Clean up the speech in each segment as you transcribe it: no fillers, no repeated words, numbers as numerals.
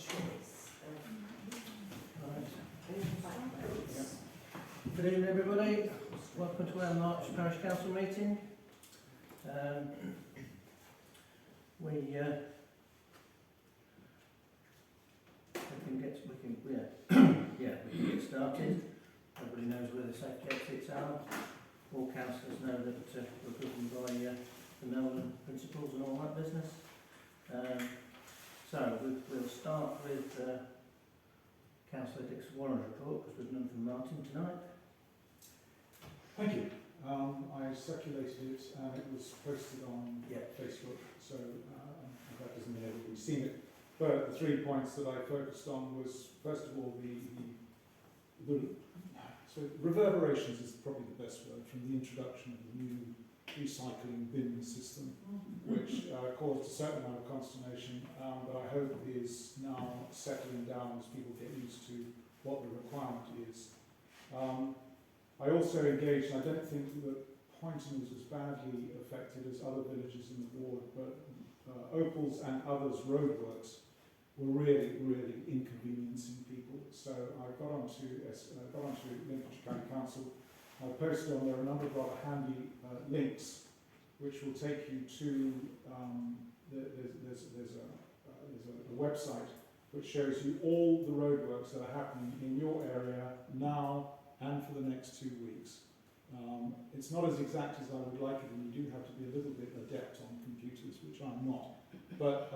choice of Right. backgrounds. Good evening, everybody. Welcome to our March Parish Council meeting. We can get started. Everybody knows where the safety exits are. All councillors know that we're governed by the Melbourne principles and all that business. So we'll start with Councillor Dixon Warren's report, because we've none from Martin tonight. Thank you. I circulated it and it was posted on Facebook, so that doesn't mean everybody's seen it. But the 3 points that I focused on was, first of all, so reverberations is probably the best word, from the introduction of the new recycling bin system, which caused a certain amount of consternation, but I hope is now settling down as people get used to what the requirement is. I also engaged, and I don't think that Pointon was as badly affected as other villages in the ward, but Opals and others' roadworks were really, really inconveniencing people. So I got onto Lincolnshire County Council. I posted on there a number of rather handy links, which will take you to there's a website which shows you all the roadworks that are happening in your area now and for the next 2 weeks. It's not as exact as I would like it, and you do have to be a little bit adept on computers, which I'm not. But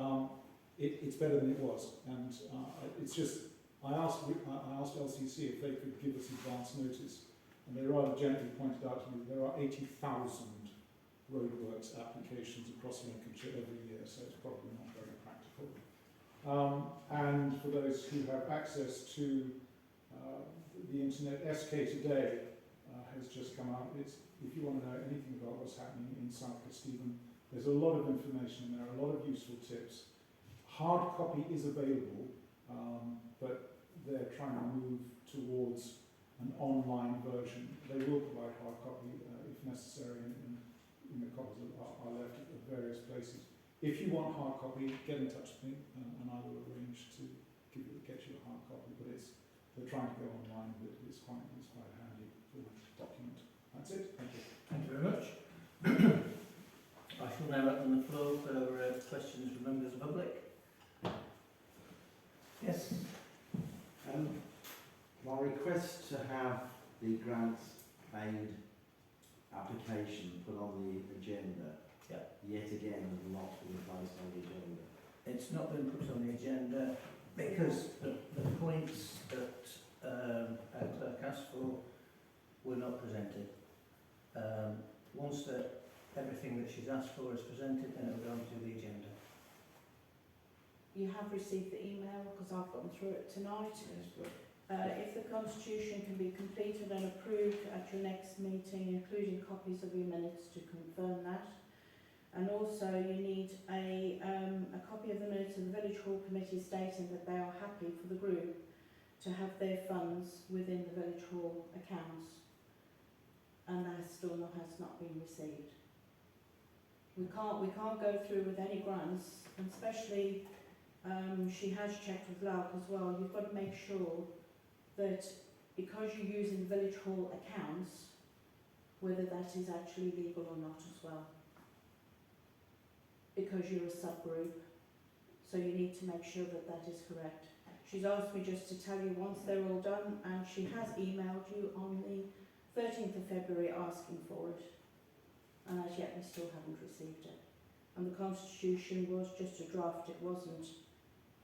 it's better than it was, and it's just I asked LCC if they could give us advance notice, and they rather gently pointed out to me that there are 80,000 roadworks applications across Lincolnshire every year, so it's probably not very practical. And for those who have access to the internet, SK Today has just come out. If you want to know anything about what's happening in South Kesteven, there's a lot of information in there, a lot of useful tips. Hard copy is available, but they're trying to move towards an online version. They will provide hard copy if necessary, and the copies are left at various places. If you want hard copy, get in touch with me, and I will arrange to get you a hard copy. But they're trying to go online, but it's quite handy for the document. That's it. Thank you. Thank you very much. I shall now open the floor for questions from members of the public. Yes. My request to have the grants aid application put on the agenda, yet again has not been placed on the agenda. It's not been put on the agenda because the points that our clerk asked for were not presented. Once everything that she's asked for is presented, then it will go onto the agenda. You have received the email, because I've gone through it tonight. Yes, but If the Constitution can be completed and approved at your next meeting, including copies of your minutes to confirm that. And also you need a copy of the minutes of the Village Hall Committee stating that they are happy for the group to have their funds within the Village Hall accounts. And that still has not been received. We can't go through with any grants, and especially she has checked with Lauk as well. You've got to make sure that because you're using Village Hall accounts, whether that is actually legal or not as well. Because you're a subgroup, so you need to make sure that that is correct. She's asked me just to tell you once they're all done, and she has emailed you on the 13th of February asking for it, and as yet we still haven't received it. And the Constitution was just a draft, it wasn't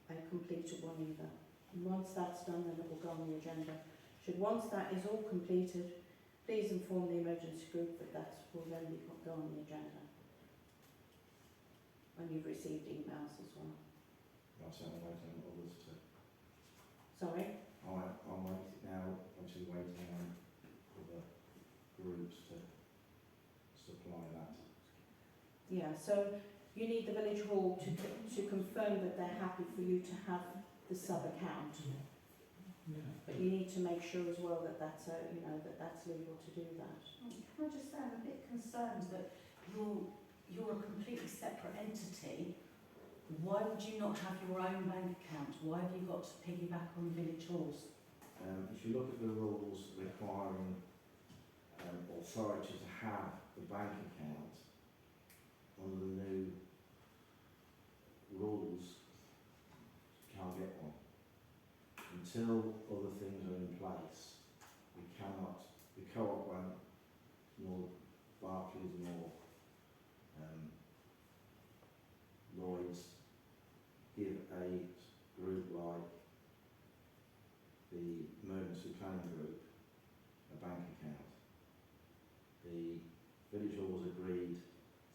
a completed one either. And once that's done, then it will go on the agenda. Once that is all completed, please inform the emergency group that will then go on the agenda. And you've received emails as well. I'm waiting on others to. Sorry? I'm waiting now, obviously waiting on other groups to supply that. Yeah, so you need the Village Hall to confirm that they're happy for you to have the sub-account. But you need to make sure as well that that's legal to do that. Can I just say, I'm a bit concerned that you're a completely separate entity Why would you not have your own bank account? Why have you got to piggyback on village halls? If you look at the rules requiring authority to have the bank account, under the new rules, you can't get one. Until other things are in place, we cannot, the co-op won't, nor Barclays, nor Lloyds give a group like the Emergency Planning Group a bank account. The village halls agreed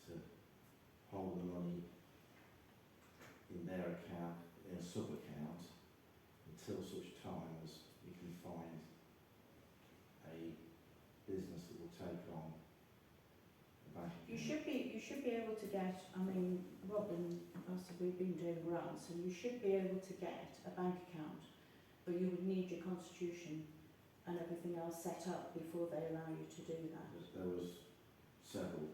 to hold the money in their account, in a sub-account, until such time as we can find a business that will take on a bank account. You should be able to get, I mean, Rob and us, we've been doing grants, and you should be able to get a bank account, but you would need your constitution and everything else set up before they allow you to do that. There was several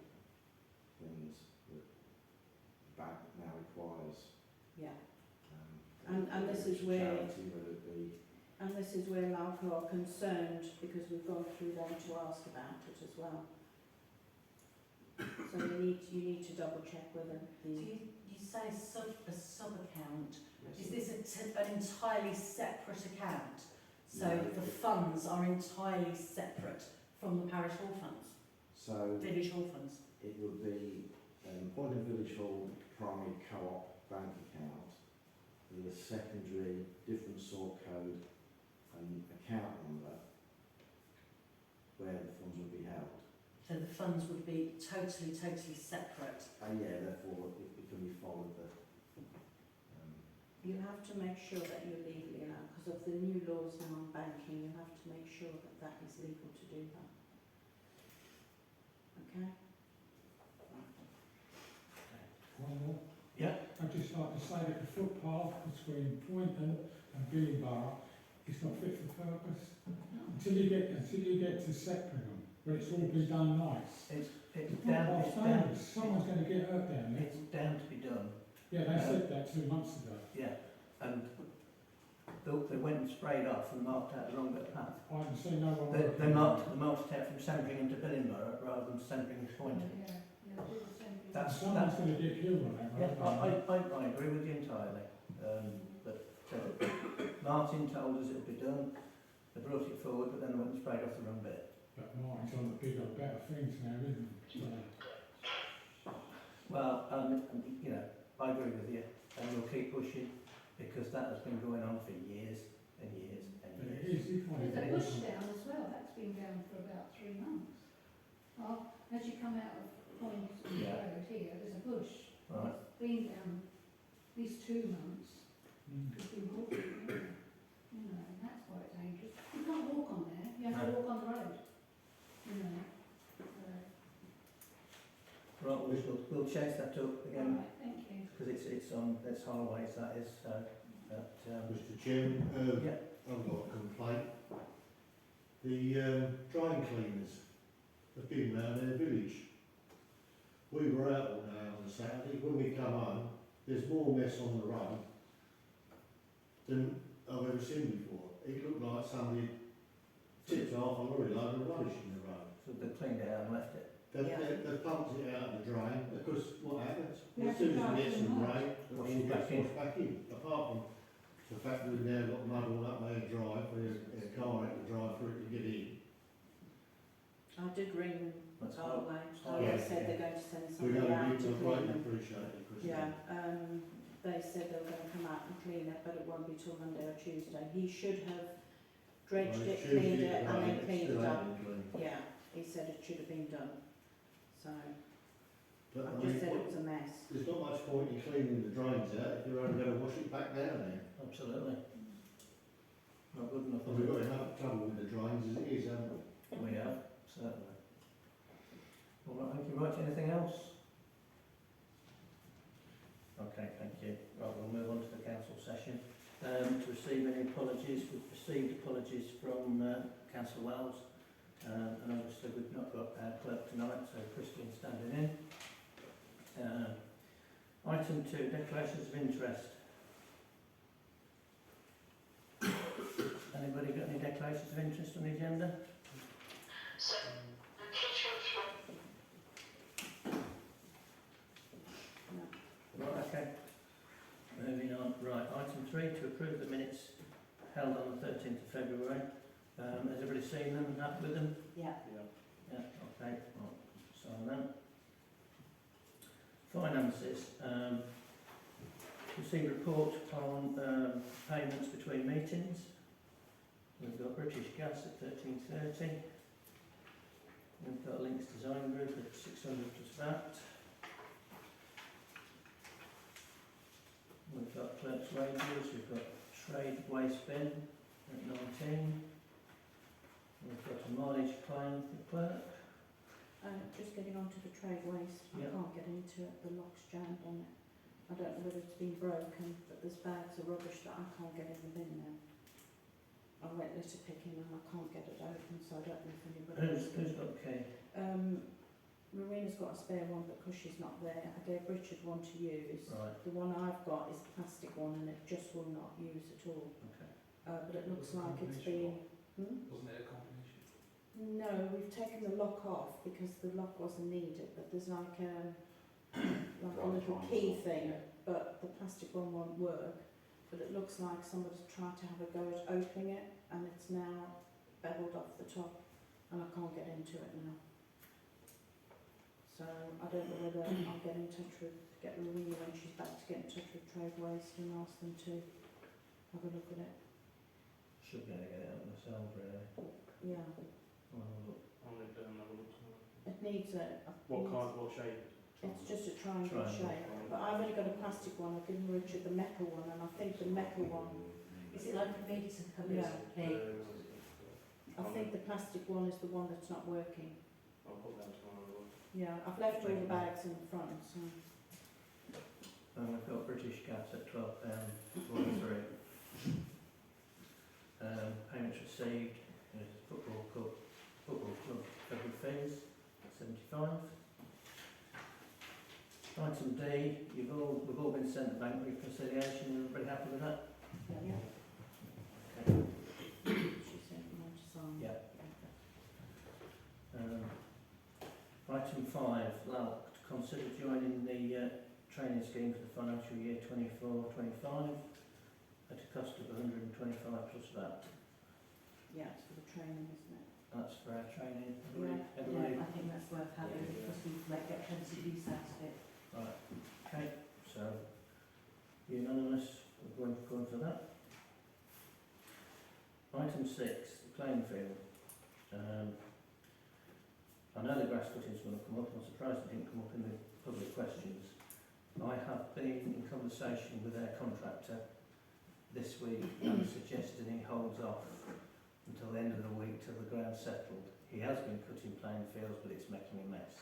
things that the bank now requires. Yeah. Um, And this is where- charity, whether it be And this is where Malco are concerned, because we've gone through them to ask about it as well. So you need to double check whether So you say a sub-account. yes, Is this an entirely separate account? So No. the funds are entirely separate from the parish hall funds, so village hall funds? it would be Pointon Village Hall primary co-op bank account with a secondary different sort code and account number where the funds would be held. So the funds would be totally separate. Yeah, therefore it can be followed that you have to make sure that you're legally allowed, because of the new laws now on banking, you have to make sure that that is legal to do that. Okay? One more. Yeah. I'd just like to say that the footpath between Pointon and Billingborough is not fit for purpose. Until you get to Sempringham, where it's all been done nice. It's Footpath's dangerous. Someone's going to get hurt down there. It's down to be done. Yeah, they said that 2 months ago. Yeah, and they went and sprayed off and marked out the wrong bit of path. I haven't seen no one. They marked it out from Sempringham to Billingborough rather than Sempringham to Pointon. Someone's going to get killed on that Yeah, road. I agree with you entirely. But Martin told us it would be done. They brought it forward, but then they went and sprayed off the wrong bit. But Martin's on the bigger, better things now, isn't he? So, Well, you know, I agree with you, and we'll keep pushing because that has been going on for years and years and but it years. is, you can't There's a even bush down as well, that's been down for about 3 months. As you come out of Pointon Yeah. Road here, there's a bush. Right. It's been down at least 2 months. Could be walking, you know, and that's quite dangerous. You can't walk on there, you have to walk on the road, you know. Right, we'll chase that up again Alright, thank you. because it's on it's highways that is. So that Mr Chairman, yeah. I've got a complaint. The dry cleaners have been round their village. We were out all day on a Saturday. When we come home, there's more mess on the road than I've ever seen before. It looked like somebody tipped half a lorry load of rubbish in the road. So they cleaned it out and left it. They pumped it out of the drain because what happens? We As have to soon as drive we get through some mud. rain, it Wash all it back gets washed back in. Apart from the fact that we've now got mud all up their drive, where a car had to drive for it to get in. I did ring them That's all the way, so Oh, they yeah, said yeah. they're going to send We're somebody going to out give to them a clean great them. appreciate it, Chris. Yeah, they said they were going to come out and clean it, but it won't be till Monday or Tuesday. He should have dredged Well, it, it's cleaned Tuesday it, and then today, cleaned it's it still up. ain't been cleaned. Yeah, he said it should have been done. So But I I just mean, said it was a mess. there's not much point in cleaning the drains out if you're only going to wash it back down there. Absolutely. Not good enough. And we've got enough trouble with the drains as it is, haven't we? We have, certainly. All right, thank you. Right, anything else? Okay, thank you. Right, we'll move on to the council session. To receive any apologies, we've received apologies from Councillor Wells, and obviously we've not got our clerk tonight, so Christian's standing in. Item Item 2, declarations of interest. Anybody got any declarations of interest on the agenda? No. Right, okay. Moving on. Right, item 3, to approve the minutes held on the 13th of February. Has everybody seen them and happy with them? Yeah. Yeah, okay. Right, sign them. Finances. Received report on payments between meetings. We've got British Gas at 13.30. We've got Links Design Group at 600 plus VAT. We've got clerk's wages, we've got trade waste bin at 19. We've got a mileage claim for the clerk. Just getting on to the trade waste, I Yeah. can't get into it, the lock's jammed on it. I don't know whether it's been broken, but there's bags of rubbish that I can't get in the bin now. I went litter picking and I can't get it open, so I don't know if anybody else Who's got the key? Marina's got a spare one because she's not there. I gave Richard one to use. Right, The one I've got is a plastic one and it just will not use at all. okay. But it looks like it's been... Wasn't it a combination? No, we've taken the lock off because the lock wasn't needed, but there's like a little key thing, but the plastic one won't work. But it looks like somebody's tried to have a go at opening it and it's now beveled off the top and I can't get into it now. So I don't know whether I'll get Marina when she's back to get in touch with Trade Waste and ask them to have a look at it. Should be able to get it out myself, really. Yeah, Well, I'll nip down and have a look tomorrow. it needs a... What shape? It's just a triangle Triangle. shape, but I've only got a plastic one. I've given Richard the metal one, and I think the metal one. Is it like a Venus and colours? Yeah. I think the plastic one is the one that's not working. I'll put that tomorrow. Yeah, I've left all the bags in the front, so. and we've got British Gas at £12.43. Payments received, there's football club February fees at 75. Item D, we've all been sent the bank reconciliation. Everybody happy with that? Yeah. Okay. She sent me one to sign. Yeah. Item 5, Lal, to consider joining the training scheme for the financial year 24-25 at a cost of 125 plus VAT. Yeah, it's for the training, isn't it? That's for our training. Yeah. Everybody? I think that's worth having because we might get plenty of use out of it. Right, okay, so unanimous, we're going for that. Item 6, the playing field. I know the grass cutting is going to come up. I'm surprised it didn't come up in the public questions. I have been in conversation with their contractor this week and suggesting he holds off until the end of the week till the ground's settled. He has been cutting playing fields, but it's making a mess.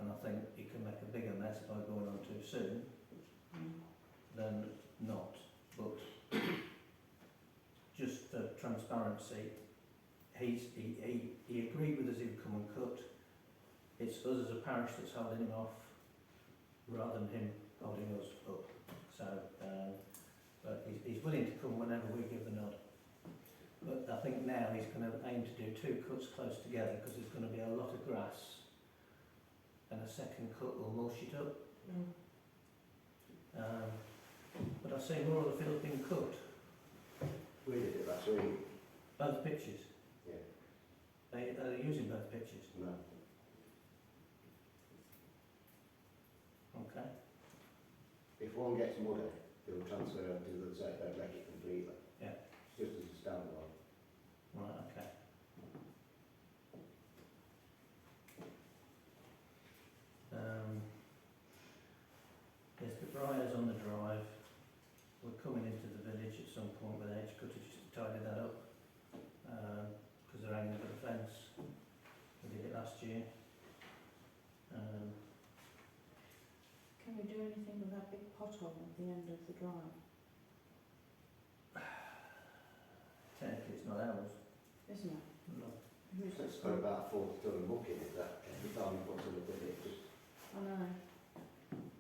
And I think he can make a bigger mess by going on too soon than not. But just for transparency, he agreed with us he would come and cut. It's us as a parish that's holding him off rather than him holding us up. So, but he's willing to come whenever we give the nod. But I think now he's going to aim to do 2 cuts close together because there's going to be a lot of grass and a second cut will mulch it up. But I've seen more of the field being cut. We did it last week. Both pitches. Yeah. Are they using both pitches? No. Okay. If one gets muddy, they'll transfer it to the other side, they'll wreck it completely. Yeah. It's just as a standalone. Right, okay. There's the briars on the drive. We're coming into the village at some point with edge cutters just to tidy that up. Because they're hanging over the fence. We did it last year. Can we do anything with that big pothole at the end of the drive? Technically it's not ours. Isn't it? No. Who's it It's got for? about 40 ton of muck in it, that every time you put something in it, just, I know.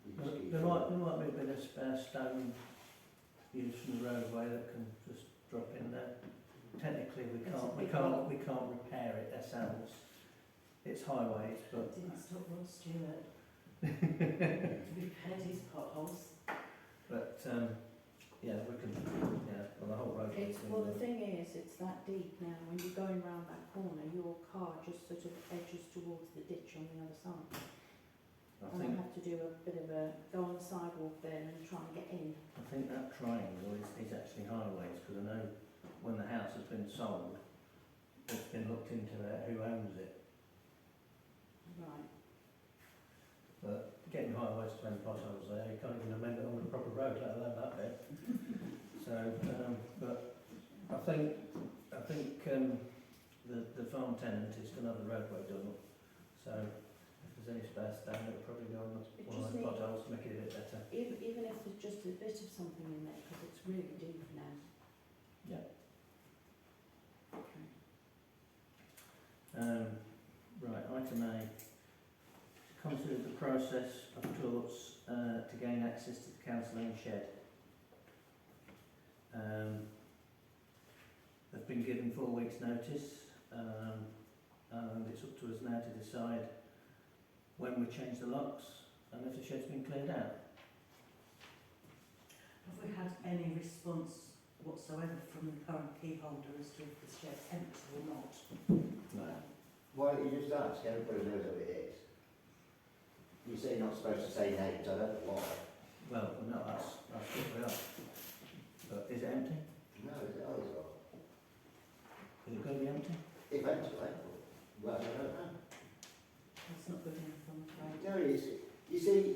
you just keep There might be a bit of spare stone used from the roadway that can just drop in there. Technically, we can't repair it ourselves. It's highways, but Didn't stop Rod Stewart to repair his potholes. but yeah, we can. Yeah, well, the whole road. Well, the thing is, it's that deep now. When you're going round that corner, your car just sort of edges towards the ditch on the other side. I And I think have to do a bit of a go on the sidewalk there and try and get in. I think that triangle is actually highways, because I know when the house has been sold, it's been looked into who owns it. Right. But getting highways to mend potholes there, you can't even amend it on the proper road, let alone that bit. So, but I think the farm tenant is going to have the roadway done up. So if there's any spare stone, it'll probably go on one of those potholes to make it a bit better. Even if there's just a bit of something in there, because it's really deep now. Yeah. Okay. Right, item A. Consider the process of talks to gain access to the council-owned shed. They've been given 4 weeks' notice, and it's up to us now to decide when we change the locks and if the shed's been cleared out. Have we had any response whatsoever from the current key holder as to if the shed's empty or not? No. Why don't you just ask? Everybody knows who it is. You say you're not supposed to say names, I don't know why. Well, no, that's what we are. But is it empty? No, it's ours. Is it going to be empty? Eventually. Well, I don't know. That's not good enough, I'm afraid. No, you see,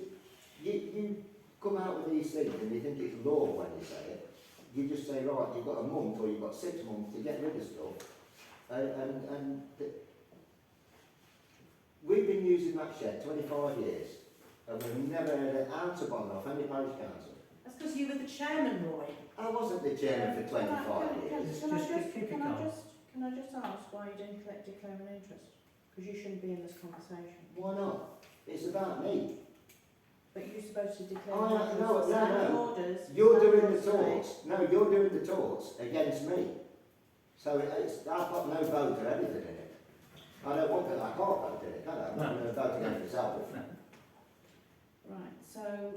you come out with these things and you think it's law when you say it. You just say, right, you've got a month or you've got 6 months to get rid of stuff. We've been using that shed 25 years and we've never had an ounce of bother off any parish council. That's because you were the chairman, Roy. I wasn't the chairman for 25 years. Can I just ask why you didn't declare an interest? Because you shouldn't be in this conversation. Why not? It's about me. But you're supposed to declare Oh, an interest. no. Standing orders. You're doing the standing orders talks. No, you're doing the talks against me. So I've got no vote or anything in it. I don't want to, I can't vote in it, can I? I'm not going to vote against myself. Right, so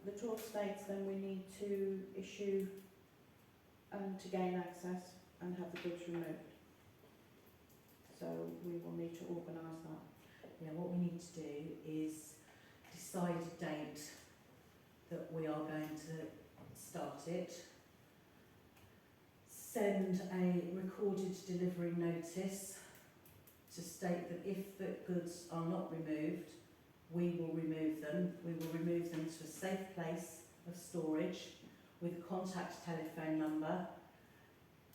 the talk states then we need to issue to gain access and have the goods removed. So we will need to organise that. Yeah, what we need to do is decide a date that we are going to start it, send a recorded delivery notice to state that if the goods are not removed, we will remove them. We will remove them to a safe place of storage with a contact telephone number.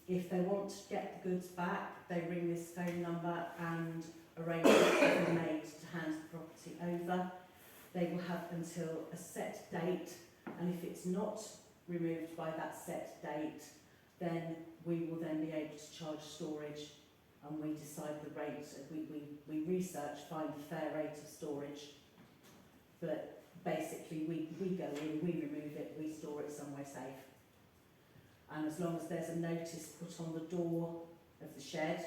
If they want to get the goods back, they ring this phone number and arrangements will be made to hand the property over. They will have until a set date, and if it's not removed by that set date, then we will then be able to charge storage, and we decide the rate. We research, find the fair rate of storage, but basically we go in, we remove it, we store it somewhere safe. And as long as there's a notice put on the door of the shed,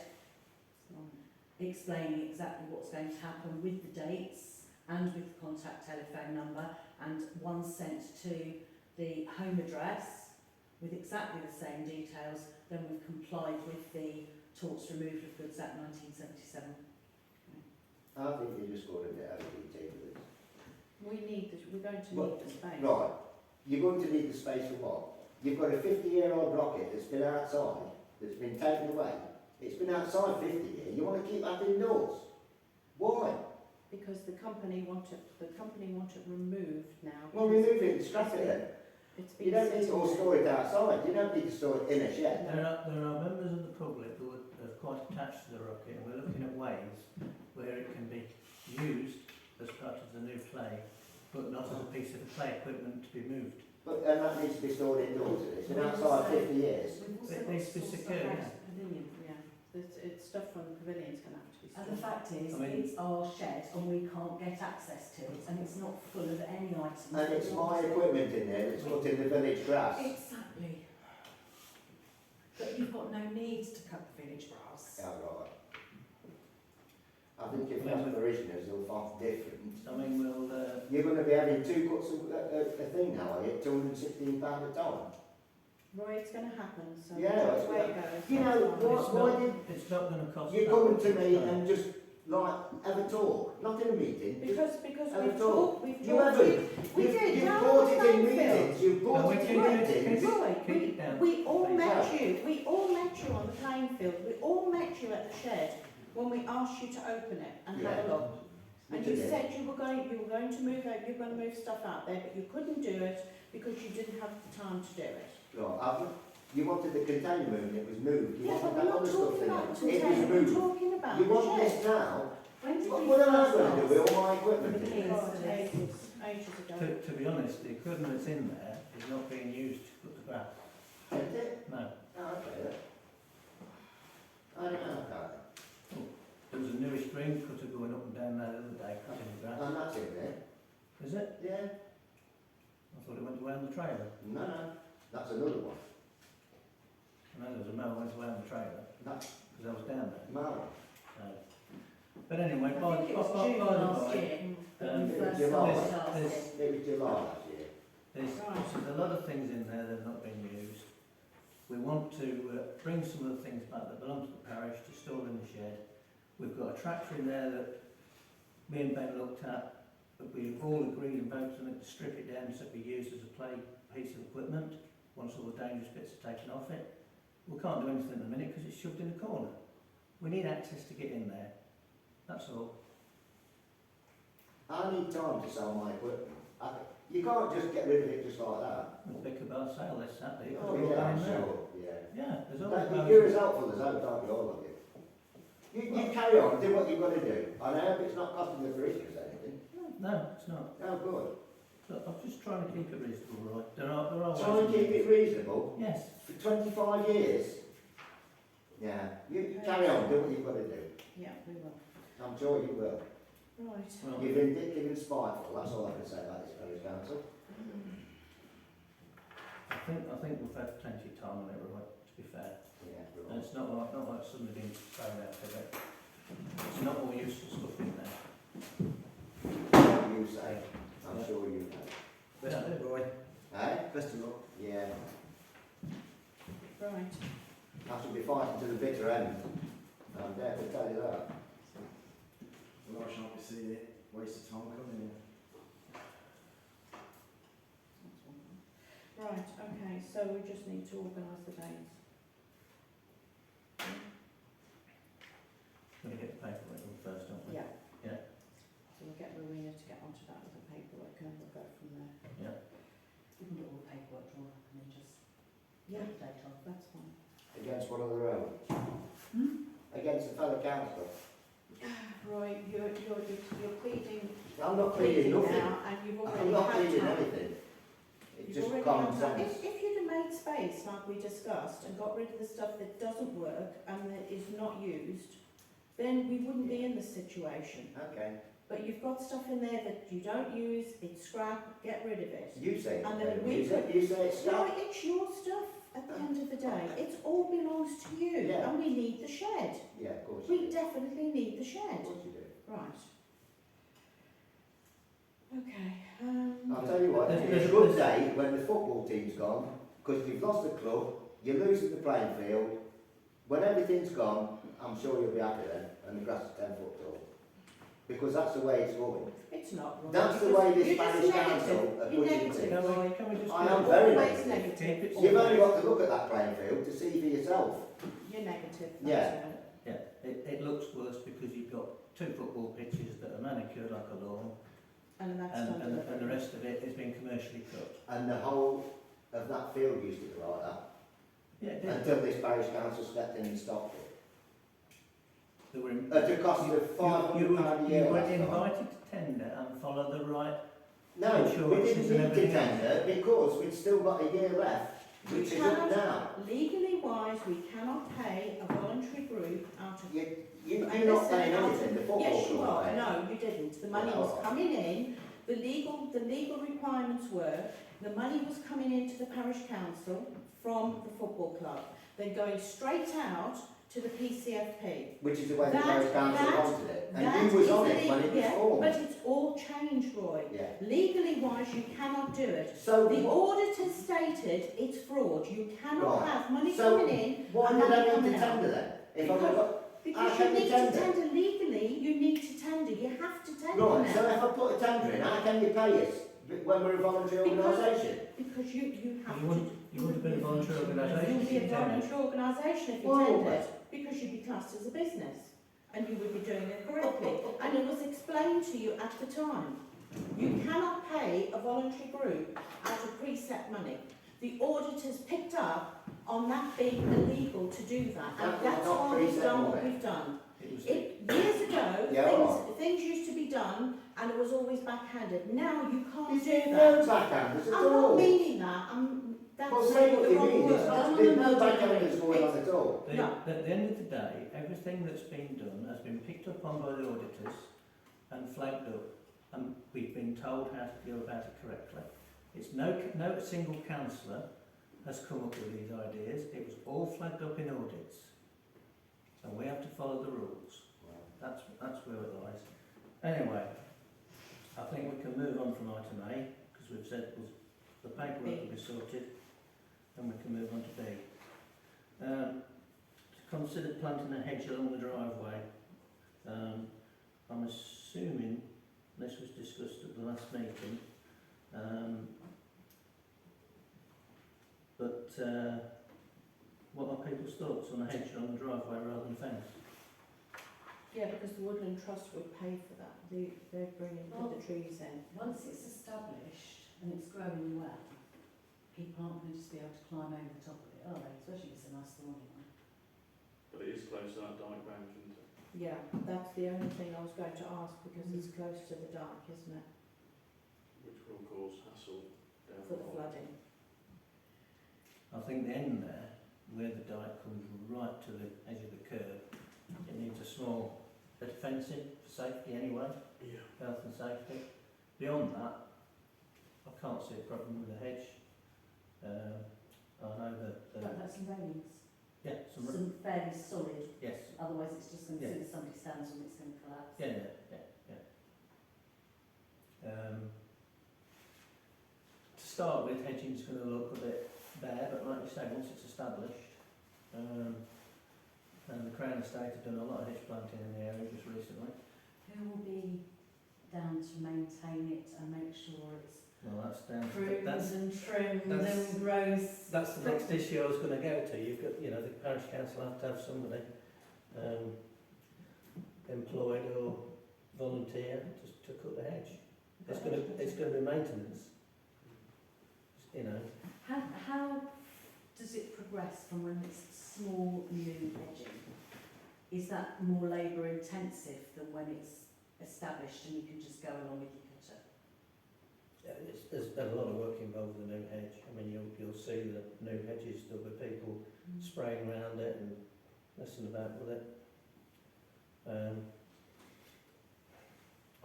explaining exactly what's going to happen with the dates and with the contact telephone number, and one sent to the home address with exactly the same details, then we've complied with the Torts Removal of Goods Act 1977. I think you're just going a bit over detail with this. We're going to need the space. Right. You're going to need the space for what? You've got a 50-year-old rocket that's been outside, that's been taken away. It's been outside 50 years. You want to keep that indoors? Why? Because the company want it removed now. Well, remove it and scrap it then. It's You don't need to all store it outside. You don't need to store it in a shed. There are members of the public who are quite attached to the rocket, and we're looking at ways where it can be used as part of the new play, but not as a piece of play equipment to be moved. But and that needs to be stored indoors. It's been outside 50 years. It needs to be secure, yeah. Pavilion, yeah. It's stuff from the pavilion's going to have to be And the stored. fact is, I mean- it's our shed and we can't get access to it, and it's not full of any items. And it's that my belong to- equipment in there that's cut in the village grass. Exactly. But you've got no need to cut the village grass. Yeah, right. I think if that's parishioners, they'll find different. I mean, we'll, You're going to be having 2 cuts of a thing now, are you? £216 a ton. Roy, it's going to happen, so Yeah, that's it's the way it goes. You know, That's fine. it's why not, did it's not going to cost. you that come much to me extra. and just, like, have a talk? Not in a meeting. Because Have we've a talked, You we haven't. we did, You've down brought on it in Plainfield. meetings. You've No, brought we it keep in it- meetings. Roy, Keep it down. we all Please. met you, we all met you on the playing field, we all met you at the shed when we asked you to open it and have a Yeah. look. And We you did. said you were going to move out, you were going to move stuff out there, but you couldn't do it because you didn't have the time to do it. Right, you wanted the container moved, it was moved. You Yeah, but wanted we're that not other stuff talking in about it. the It was container, we're moved. talking about You the want shed. this now? When did What we am I first going to do ask? with all my equipment in Yes. it? God, ages ago. To be honest, the equipment that's in there is not being used to cut the grass. Isn't it? No. Oh, okay then. I don't know about that. There was a newish green cutter going up and down there the other day, cutting the grass. And that's in there. Is it? Yeah. I thought it went around the trailer. No, no. That's another one. I know there was a mower went around the trailer, That's because I was down there. Mara. So. But anyway, I by think it was by June the last by, year that we um, first July. started asking. It was July last year. there's a lot of things in there that have not been used. We want to bring some of the things back that belong to the parish to store in the shed. We've got a tractor in there that me and Ben looked at, but we've all agreed and voted on it to strip it down so it be used as a play piece of equipment once all the dangerous bits are taken off it. We can't do anything at the minute because it's shoved in the corner. We need access to get in there. That's all. I need time to sell my equipment. You can't just get rid of it just like that. We'll pick a bar sale this Saturday. 'cause Oh we're all yeah, going I'm there. sure. Yeah. Yeah, there's always But bars. you're as helpful as out, aren't you, all of you? You carry on, do what you've got to do. And I hope it's not costing the parishioners anything. No, it's not. Oh, good. Look, I'm just trying to keep it reasonable, right? There are Try ways and of keep doing it reasonable. Yes. For 25 years. Yeah. You carry on, do what you've got to do. Yeah, we will. I'm sure you will. Right. Well, You're vindictive and spiteful, that's all I can say about this parish council. I think we've had plenty of time on it, right, to be fair. Yeah, And right. it's not like somebody being thrown out of it. It's not all useful stuff in there. You say, I'm Yeah. sure you know. Best of luck, Roy. Eh? Best of luck. Yeah. Right. I shall be fighting to the bitter end. I'm there to tell you that. Well, I shan't be seeing it. Waste of time coming here. Right, okay, so we just need to organise the dates. We're going to get the paperwork on first, don't we? Yeah. Yeah. So we'll get Rowena to get onto that with the paperwork and we'll go from there. We can get all the paperwork drawn up and then just Yeah, date on. that's fine. Against one of their own. Against a fellow councillor. Roy, you're pleading. I'm not pleading nothing. now and you've already I'm not had pleading time. anything. It's You've just already common had time. sense. If you'd have made space like we discussed and got rid of the stuff that doesn't work and that is not used, then we wouldn't be in this situation. Okay. But you've got stuff in there that you don't use, it's scrap, get rid of it. You say And it. then we You say it's No, stuff. it's your stuff at the end of the day. It all belongs to you Yeah. and we need the shed. Yeah, of course you We do. definitely need the Of shed. course you do. Right. Okay. I'll tell you what, it's a good day when the football team's gone, because you've lost the club, you're losing the playing field. When everything's gone, I'm sure you'll be happy then, and the grass is 10 foot tall. Because that's the way it's going. It's not right. That's the You're way just- this you're just Spanish negative. council are You're pushing negative, things. Roy. Can we just I keep am it- very Always negative. negative. Keep it You've only always- got to look at that playing field to see for yourself. You're negative. that's Yeah. all. Yeah, it looks worse because you've got 2 football pitches that are manicured like a lawn, And that's and, done and, and the deliberately. rest of it is being commercially cut. And the whole of that field used to be like that, Yeah, it did. until this parish council stepped in and stopped it. They were in, At the cost of you £500 a year were last time. invited to tender and follow the right. No, we Insurances didn't and need to everything else. tender because we'd still got a year left You which is up cannot, now. legally wise, we cannot pay a voluntary group out of. You're And not listen, paying out anything, of- the football Yes, you club are. paying. No, you didn't. The money Yeah, was I are. coming in. The legal requirements were the money was coming into the parish council from the football club. Then going straight out to the PCFP. Which is the way the That- parish council that- wanted it. that And you was is on it ille- when it was yeah, formed. But it's all changed, Roy. Yeah. Legally wise, you cannot do it. So, The auditor stated it's fraud. You cannot Right. have money So, coming in why and did money I need coming to out. tender then? If I've Because- got, Because How you can you need tender? to tender legally, you need to tender. You have to tender right, so now. if I put a tender in, how can you pay us when we're a voluntary Because- organisation? Because you have You would have been a voluntary to. organisation. You'd be a if you tendered. voluntary organisation if you Why would tendered. Because you'd be classed as a business. And you would be doing it correctly. And it was explained to you at the time. You cannot pay a voluntary group out of preset money. The auditors picked up on that being illegal to do that. And That was that's not why we've preset done what money. we've done. It was, Years ago, Yeah, things used to be done and it was always backhanded. Now you can't There's do been that. no backhanders at I'm all. not meaning that. That's Well, say what the you wrong mean, word. there's no backhanders going on at all. the, No. at the end of the day, everything that's been done has been picked up on by the auditors and flagged up, and we've been told how to go about it correctly. It's no single councillor has come up with these ideas. It was all flagged up in audits, and we have to follow the rules. That's where it lies. Anyway, I think we can move on from item A, because we've said the paperwork will be sorted, and we can move on to B. To consider planting a hedge along the driveway. I'm assuming this was discussed at the last meeting, but what are people's thoughts on a hedge along the driveway rather than fence? Yeah, because the Woodland Trust would pay for that. They're bringing Well, the trees in. Once it's established and it's growing well, people aren't going to just be able to climb over the top of it, are they? Especially if it's a nice thorny one. But it is close to that dike range, isn't it? Yeah, that's the only thing I was going to ask because it's close to the dike, isn't it, Which will cause hassle down for the the flooding? I think the end there, where the dike comes right to the edge of the curb, it needs a small bit of fencing for safety anyway, Yeah. health and safety. Beyond that, I can't see a problem with a hedge. I know that, But that's some railings. yeah, some, Some fairly solid, yes, otherwise it's just going to, Yeah. as soon as somebody stands on it, it's going to collapse. yeah. To start with, hedging's going to look a bit bare, but like you say, once it's established, and the Crown Estate have done a lot of hedge planting in the area just recently. Who will be down to maintain it and make sure it's Well, that's down. pruned That's and trimmed that's- and grows? that's the next issue I was going to go to. You've got, the parish council have to have somebody employed or volunteer to cut the hedge. It's going to be maintenance. How does it progress from when it's small new hedging? Is that more labour intensive than when it's established and you can just go along with your cutter? Yeah, there's a lot of work involved with the new hedge. I mean, you'll see the new hedges. There'll be people spraying around it and messing about with it.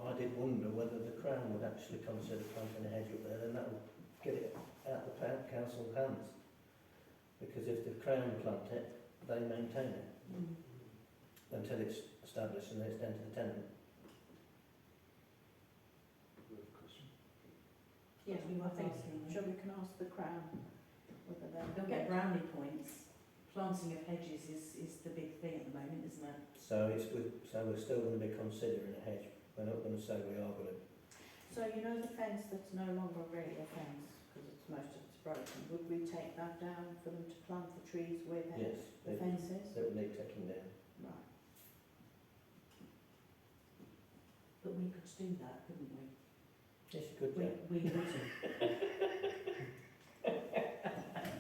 I did wonder whether the Crown would actually consider planting a hedge up there, and that would get it out of the council's hands. Because if the Crown plant it, they maintain it until it's established and then it's down to the tenant. Yeah, I think so. Sure, we can ask the Crown whether They'll get brownie points. Planting of hedges is the big thing at the moment, isn't it? So we're still going to be considering a hedge. We're not going to say we are going to. So you know the fence that's no longer really a fence because most of it's broken. Would we take that down for them to plant the trees with it? Yes, The fences? they would need taking down. Right. But we could do that, couldn't we? Yes, you could. Yeah. We would.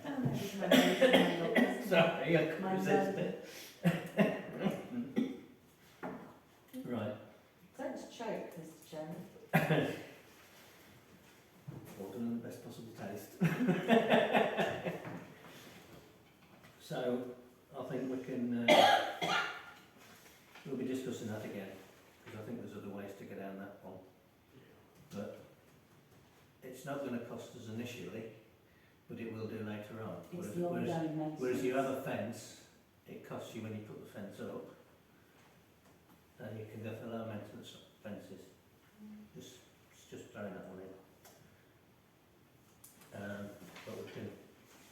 Oh, no, it's my nose and my looks. Sorry, I couldn't My resist nose. it. Right. Don't choke, Mr. Chairman. All done in the best possible taste. So I think we can, we'll be discussing that again, because I think there's other ways to get down that one. But it's not going to cost us initially, but it will do later on. It's the ongoing maintenance. Whereas you have a fence, it costs you when you put the fence up, and you can go for low maintenance fences. Just throwing that one in. But we can,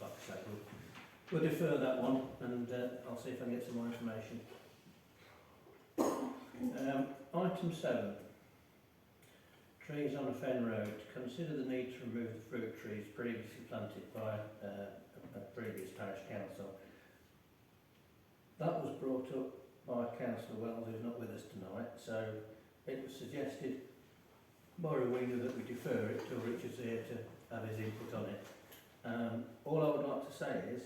like I say, we'll defer that one, and I'll see if I can get some more information. Item 7. Trees on a fen road. Consider the need to remove the fruit trees previously planted by a previous parish council. That was brought up by Councillor Wells, who's not with us tonight, so it was suggested by Rowena that we defer it till Richard's here to have his input on it. All I would like to say is,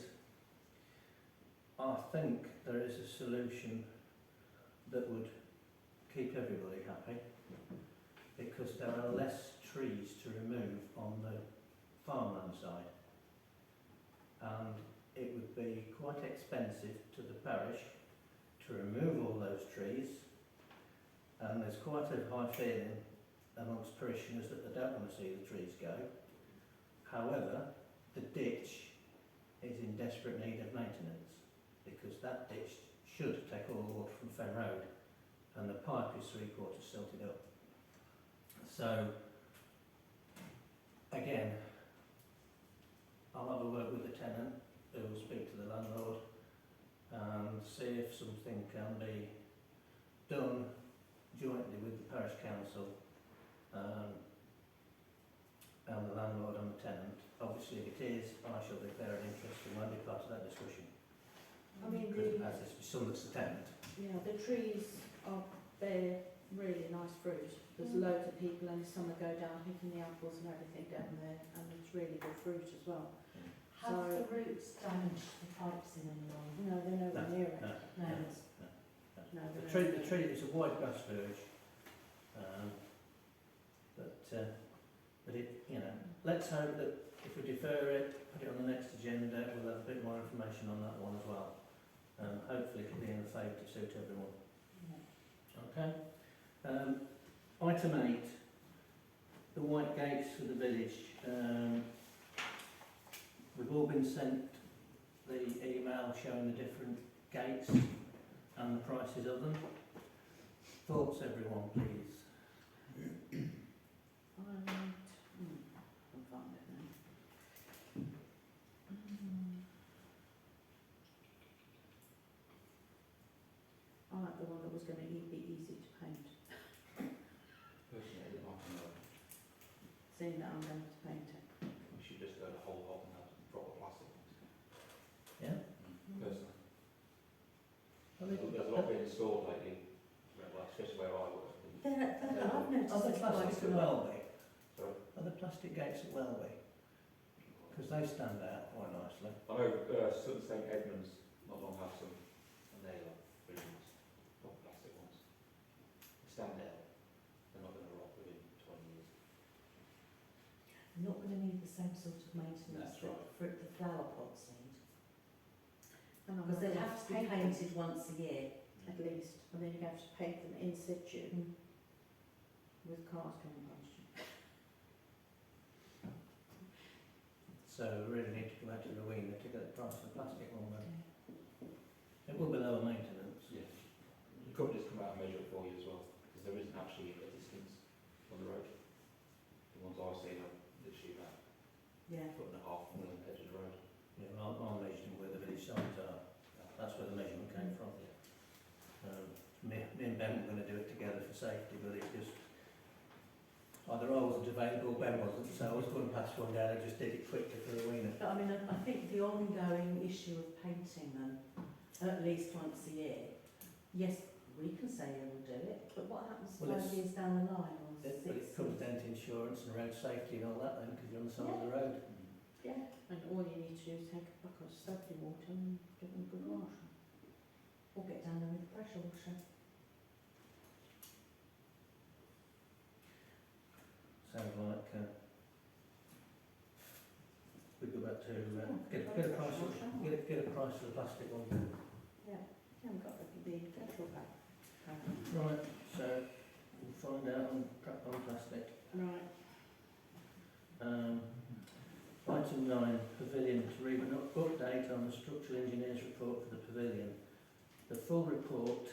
I think there is a solution that would keep everybody happy, because there are less trees to remove on the farmland side, and it would be quite expensive to the parish to remove all those trees, and there's quite a high feeling amongst parishioners that they don't want to see the trees go. However, the ditch is in desperate need of maintenance, because that ditch should take all the water from Fen Road, and the pipe is 3/4 silted up. So, again, I'll have a word with the tenant, who will speak to the landlord, and see if something can be done jointly with the parish council and the landlord and the tenant. Obviously, if it is, I shall declare an interest and won't be part of that discussion. I mean, Because as it's some that's the tenant. yeah, the trees bear really nice fruit. There's loads of people in the summer go down picking the apples and everything down there, and it's really good fruit as well. Have the roots damaged the pipes in any way? No, they're nowhere near it. No, it's No, The they're tree is a wide grass verge, but it, you know, let's hope that if we defer it, put it on the next agenda, we'll have a bit more information on that one as well. Hopefully it'll be in the favour to suit everyone. Okay. Item 8, the white gates for the village. We've all been sent the email showing the different gates and the prices of them. Thoughts, everyone, please? I'll find it now. I like the one that was going to be easy to paint, Personally, I didn't like them. seeing that I'm going to paint it. We should just go the whole lot and have proper plastic ones. Yeah? Personally. Are they, There's a lot being installed lately, well, especially where I work. I've noticed are the it's plastics quite at Welby? Sorry? Are the plastic gates at Welby? Because they stand out quite nicely. I know St Edmunds not long have some, and they're like really nice, proper plastic ones. They stand out. They're not going to rot within 20 years. You're not going to need the same sort of maintenance That's that right. for the flower pots need. And I'm Because they gonna have to be paint them painted once a year. at least, and then you have to paint them in situ Mm. with cars coming past you. So we really need to go out to Rowena to get the price of the plastic one then. It will be lower maintenance. Yeah. The companies come out and measure it for you as well, because there isn't actually a distance on the road. The ones I've seen are literally about Yeah. 1.5 foot from the edge of the road. You know, I measured them where the village signs are. That's where the measurement came from. Me and Ben were going to do it together for safety, but it just, either I wasn't available or Ben wasn't, so I was going to pass one down and just did it quickly for Rowena. But I mean, I think the ongoing issue of painting them at least once a year, yes, we can say they will do it, but what happens Well, 5 it's- years down the line or But 6? it comes down to insurance and road safety and all that then, because you're on the side of the road. Yeah. And all you need to do is take a bucket of soapy water and give them a good wash. Or get down there with a pressure washer. Sounds like we go back to to get a price for the plastic one. Yeah, you haven't got the petrol back. Right, So we'll find out on plastic. Right. Item 9, pavilion, to read an update on the structural engineer's report for the pavilion. The full report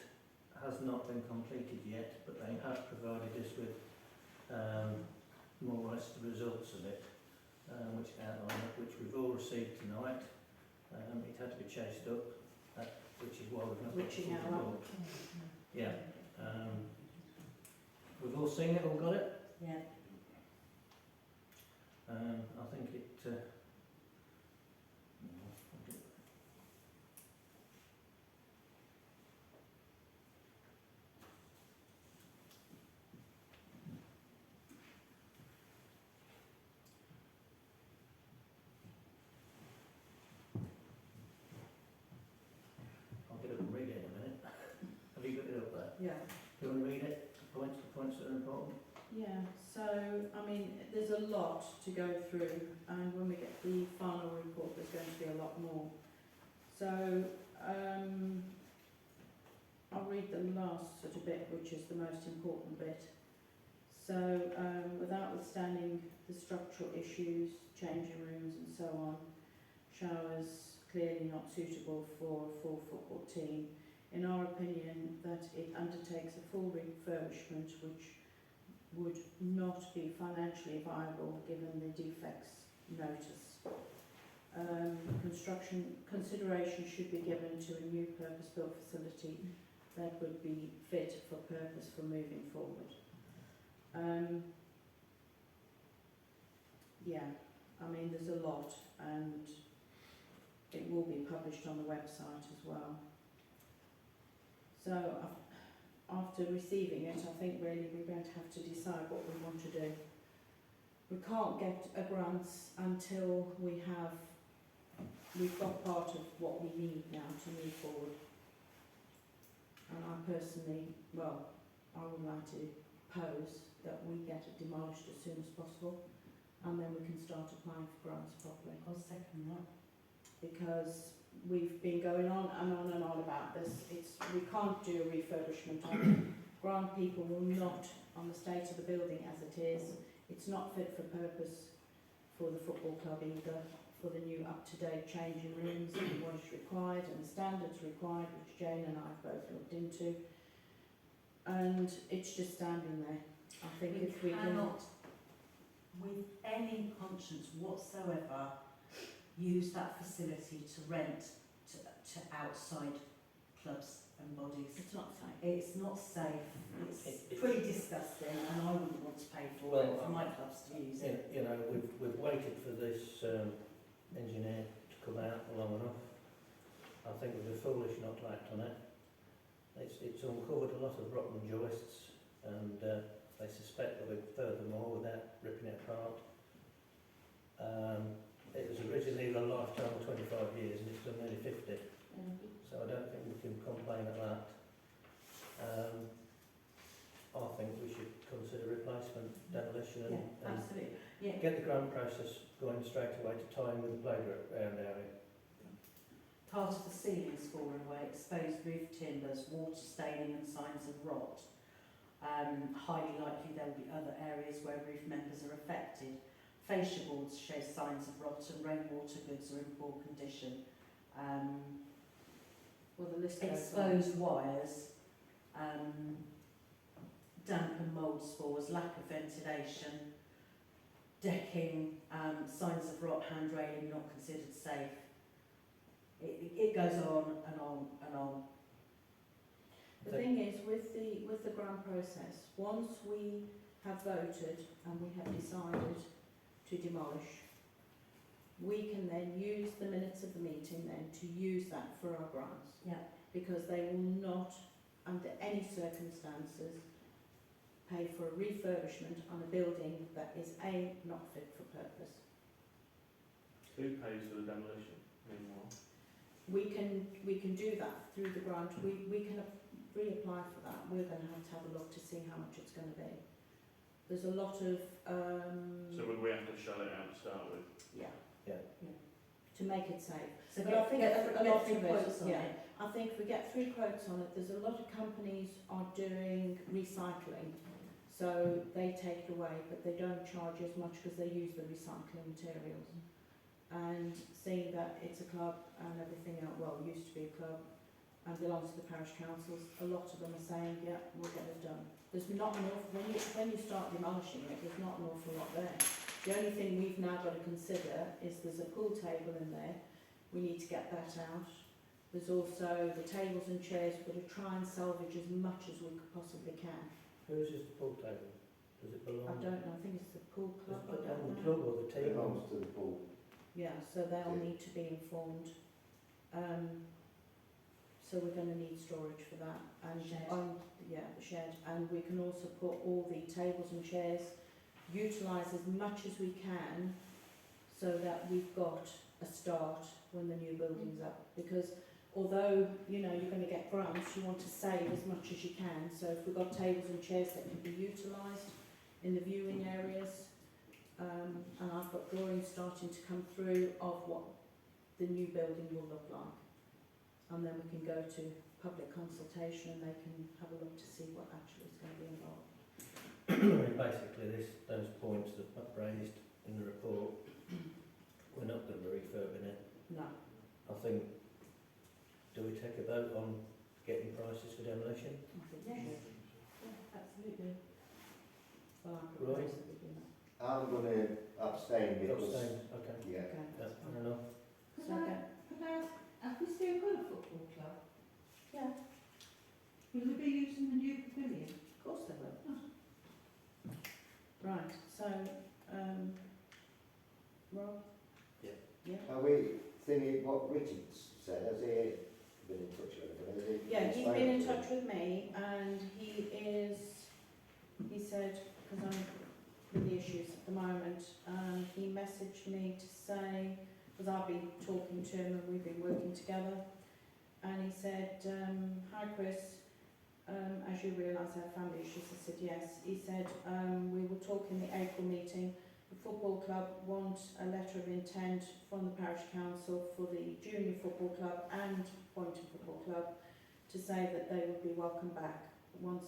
has not been completed yet, but they have provided us with more or less the results of it, which outline it, which we've all received tonight. It had to be chased up, which is why we've not got the Reaching full out. report. Yeah. We've all seen it, all got it? Yeah. I think it. I'll get up and read it in a minute. Have you got it up there? Yeah. Do you want to read it? The points that are important? Yeah, so, I mean, there's a lot to go through, and when we get the final report, there's going to be a lot more. So, I'll read the last sort of bit, which is the most important bit. So, withoutstanding the structural issues, changing rooms and so on, showers clearly not suitable for a full football team. In our opinion, that it undertakes a full refurbishment, which would not be financially viable given the defects notice. Construction consideration should be given to a new purpose-built facility that would be fit for purpose for moving forward. Yeah, I mean, there's a lot, and it will be published on the website as well. So after receiving it, I think really we're going to have to decide what we want to do. We can't get a grant until we've got part of what we need now to move forward. And I personally, I would like to propose that we get it demolished as soon as possible, and then we can start applying for grants properly. I'll second that. Because we've been going on and on and on about this. We can't do a refurbishment on it. Grant people will not, on the state of the building as it is, it's not fit for purpose for the football club either, for the new up-to-date changing rooms and what is required and the standards required, which Jane and I have both looked into. And it's just standing there. I think if we cannot, with any conscience whatsoever, use that facility to rent to outside clubs and bodies. It's not safe. It's not safe. It's pretty disgusting, and I wouldn't want to pay for Well, it for my clubs to use it. You know, we've waited for this engineer to come out long enough. I think we'd be foolish not to act on it. It's uncovered a lot of rotten joists, and they suspect there'll be furthermore without ripping it apart. It was originally a lifetime of 25 years, and it's done nearly 50. So I don't think we can complain at that. I think we should consider replacement, demolition, and, Absolutely. Yeah. get the grant process going straight away to tie in with the playground area. Part of the ceiling's fallen away, exposed roof timbers, water staining and signs of rot. Highly likely there will be other areas where roof members are affected. Fascia boards show signs of rot and rainwater goods are in poor condition. The list goes on. Exposed wires, damp and mould spores, lack of ventilation, decking, signs of rot, hand railing not considered safe. It goes on and on and on. The thing is, with the grant process, once we have voted and we have decided to demolish, we can then use the minutes of the meeting then to use that for our grants. Yeah. Because they will not, under any circumstances, pay for a refurbishment on a building that is A, not fit for purpose. Who pays for the demolition meanwhile? We can do that through the grant. We can reapply for that. We're going to have a look to see how much it's going to be. There's a lot of So would we have to shell it out to start with? yeah. to make it safe. So But I think a lot three of quotes it, on yeah. it. I think if we get 3 quotes on it, there's a lot of companies are doing recycling. So they take it away, but they don't charge as much because they use the recycling materials. And seeing that it's a club and everything else, well, used to be a club and belongs to the parish councils, a lot of them are saying, yeah, we'll get it done. There's not an awful, when you start demolishing it, there's not an awful lot there. The only thing we've now got to consider is there's a pool table in there. We need to get that out. There's also the tables and chairs. We've got to try and salvage as much as we possibly can. Whose is the pool table? Does it belong? I don't know, I think it's the pool Does club, it I belong don't to the know. club or the It team? belongs to the pool. Yeah, so they'll Yeah. need to be informed. So we're going to need storage for that. And Shed. yeah, the shed. And we can also put all the tables and chairs, utilise as much as we can so that we've got a start when the new building's up. Because although, you know, you're going to get grants, you want to save as much as you can. So if we've got tables and chairs that can be utilised in the viewing areas, and I've got drawings starting to come through of what the new building will look like. And then we can go to public consultation and they can have a look to see what actually is going to be involved. I mean, basically, those points that I've raised in the report, we're not going to be refurbing it. No. I think, do we take a vote on getting prices for demolition? I think Yes. we should. Yeah, absolutely. Well, I Right. propose that we do that. I'm going to abstain because, Abstain, okay. yeah, Okay, Yeah, that's fair fine. enough. So, okay. Could I ask, have we still got a football club? Yeah, Will they be using the new pavilion? of course they will. Right, so, Rob? Yeah. Yeah? are we thinking what Richard's said? Has he been in touch with him? Has he Yeah, he's explained been in to him? touch with me and he said, because I'm with the issues at the moment, he messaged me to say, because I've been talking to him and we've been working together, and he said, hi Chris, as you realise I have family issues. I said yes. He said, we will talk in the April meeting. The football club want a letter of intent from the parish council for the junior football club and Pointon Football Club to say that they would be welcome back once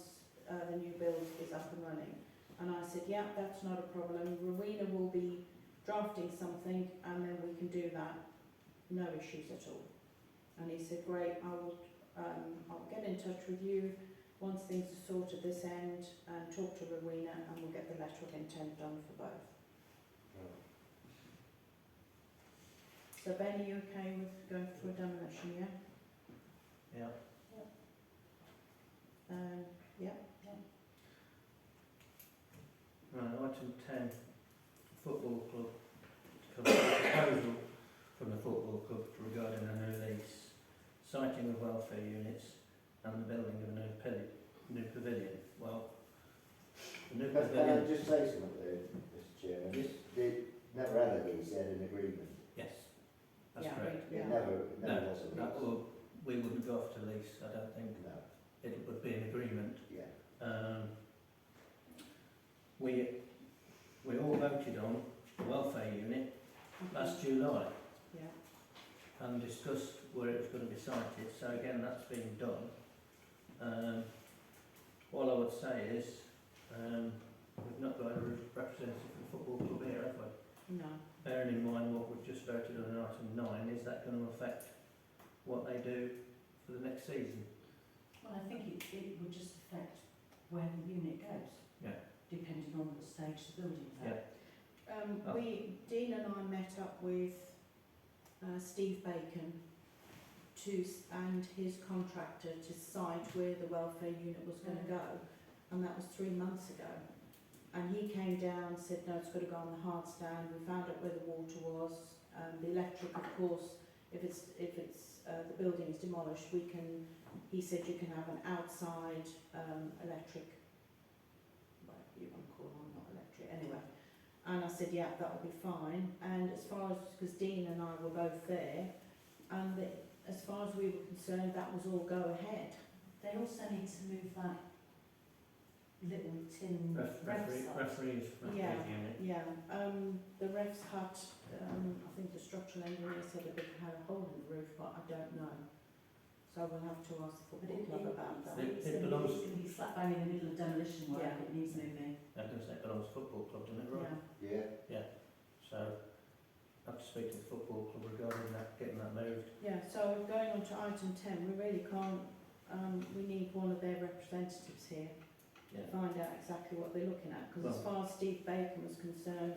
the new build is up and running. And I said, yeah, that's not a problem. Rowena will be drafting something and then we can do that. No issues at all. And he said, great, I'll get in touch with you once things are sorted this end and talk to Rowena and we'll get the letter of intent done for both. So Ben, are you okay with going for a demolition, yeah? Yeah. Yeah. Right, item 10, football club. To come up with a proposal from the football club regarding a new lease, siting of welfare units and the building of a new pavilion. Well, the new Can I pavilion, just say something there, Mr Chairman? Yes. They never had a lease, they had an agreement. yes, that's Yeah, correct. It yeah. never No, was a no, lease. well, we wouldn't go off to lease, I don't think. No, It would be an agreement. yeah. We all voted on the welfare unit last July Yeah. and discussed where it was going to be sited, so again that's been done. All I would say is we've not got a representative from the football club here, have we? No. Bearing in mind what we've just voted on in item 9, is that going to affect what they do for the next season? Well, I think it would just affect where the unit goes. Yeah. Depending on what stage the building's at. Dean and I met up with Steve Bacon and his contractor to site where the welfare unit was going to go, and that was 3 months ago. And he came down and said, no, it's got to go on the hard stand. We found out where the water was. The electric, of course, if the building is demolished, he said you can have an outside electric, whatever you want to call them, not electric, anyway. And I said, yeah, that will be fine. And as far as, because Dean and I were both there, and as far as we were concerned, that was all go ahead. They also need to move that little tin Referees Yeah. unit. Yeah, the ref's hut, I think the structural engineer said it had a hole in the roof, but I don't know. So we'll have to ask the But football club about that. It it's belongs- going to be slap bang in the middle of demolition work, Yeah. it needs moving. I can say it belongs to the football club, doesn't it, right? Yeah, Yeah. So, I have to speak to the football club regarding that, getting that moved. yeah, so going on to item 10, we really can't, we need one of their representatives here to Yeah. find out exactly what they're looking at, because as Well- far as Steve Bacon was concerned,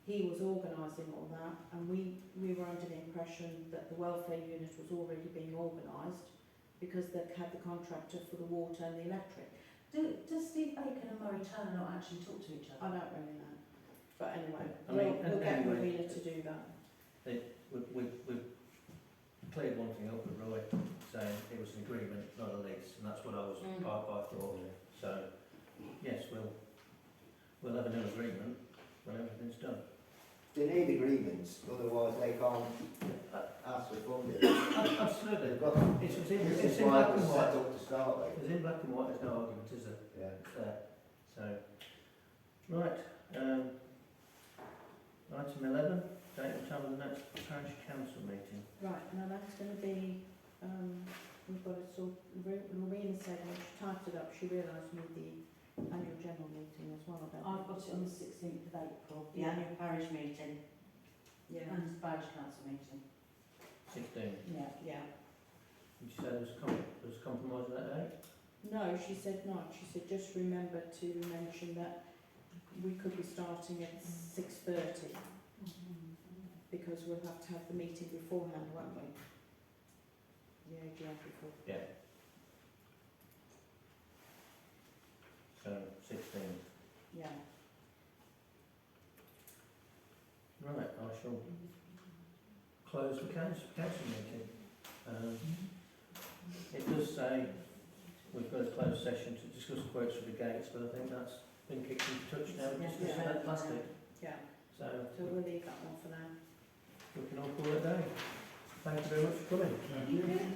he was organising all that, and we were under the impression that the welfare unit was already being organised, because they'd had the contractor for the water and the electric. Does Steve Bacon and Murray Turner not actually talk to each I other? don't really know. But anyway, I mean, we'll get anyway, Marina to do that. We've cleared one thing up with Roy, saying it was an agreement, not a lease, and that's what I thought. So, yes, we'll have a new agreement when everything's done. They need agreements, otherwise they can't ask for funding. Absolutely. They've got, It's this in is black why it and was white. set up to start with. It's in black and white, there's no argument, is there? Yeah. It's there. So, right, item 11, date and time of the next parish council meeting. Right, now that's going to be, we've got it sort, Marina said when she typed it up, she realised we need the annual general meeting as well, I don't I've got it on the 16th of April, the Yeah. annual parish meeting Yeah, and the parish council meeting. 16. Yeah. yeah. Did you say there's compromise on that date? No, she said not. She said just remember to mention that we could be starting at 6:30 because we'll have to have the meeting beforehand, won't we? The AGM before. Yeah. So, 16. Yeah. Right, I shall close the council meeting. It does say we've got a closed session to discuss quotes for the gates, but I think that's been kicked into touch now, Yeah. discussing that plastic. Yeah. So, So we'll leave that one for now. we can all call it a day. Thank you very much for coming. Thank you.